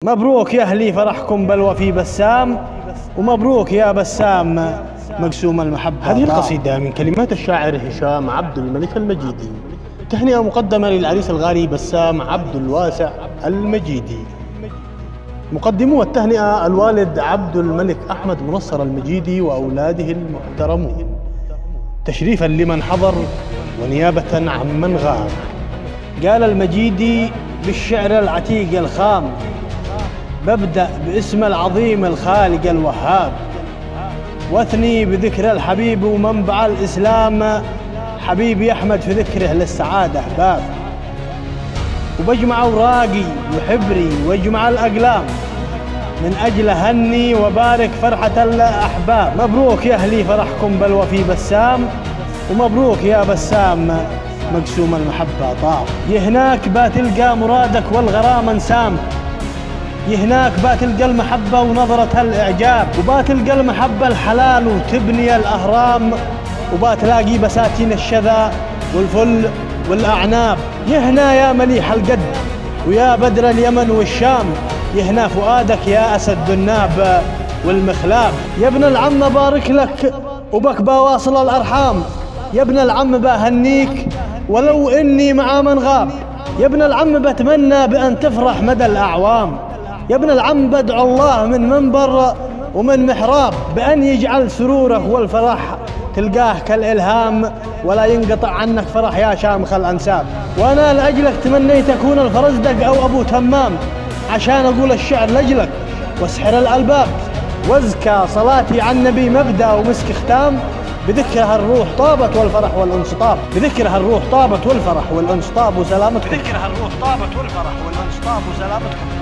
مبروك يا أهلي فرحكم بل وفي بسام، ومبروك يا بسام مقسوم المحبة. هذه القصيدة من كلمات الشاعر هشام عبد الملك المجيدي، تهنئة مقدمة للعريس الغالي بسام عبد الواسع المجيدي. مقدمو التهنئة الوالد عبد الملك أحمد منصر المجيدي وأولاده المحترمون، تشريفا لمن حضر ونيابة عمن غاب. قال المجيدي بالشعر العتيق الخام: ببدأ باسم العظيم الخالق الوهاب، واثني بذكر الحبيب ومنبع الإسلام، حبيبي أحمد في ذكره للسعادة باب. وبجمع أوراقي وحبري واجمع الأقلام من أجل هني وبارك فرحة الأحباب. مبروك يا أهلي فرحكم بل وفي بسام، ومبروك يا بسام مقسوم المحبة طاب. يهناك باتلقى مرادك والغرام انسام، يهناك باتلقى المحبة ونظرة الإعجاب، وباتلقى المحبة الحلال وتبني الأهرام، وباتلاقي بساتين الشذا والفل والأعناب. يهنا يا مليح القد ويا بدر اليمن والشام، يهنا فؤادك يا أسد الناب والمخلاب. يا ابن العم بارك لك وبك بواصل الأرحام، يا ابن العم بهنيك ولو إني مع من غاب. يا ابن العم بتمنى بأن تفرح مدى الأعوام، يا ابن العم بدعو الله من منبر ومن محراب بأن يجعل سروره والفرح تلقاه كالإلهام، ولا ينقطع عنك فرح يا شامخ الأنساب. وأنا لأجلك تمنيت أكون الفرزدق أو أبو تمام، عشان أقول الشعر لأجلك واسحر الألباب. وازكى صلاتي عن نبي مبدأ ومسك ختام، بذكرها الروح طابت والفرح والانصطاب. بذكرها الروح طابت والفرح والانصطاب وسلامتكم. بذكرها الروح طابت والفرح والانصطاب وسلامتكم.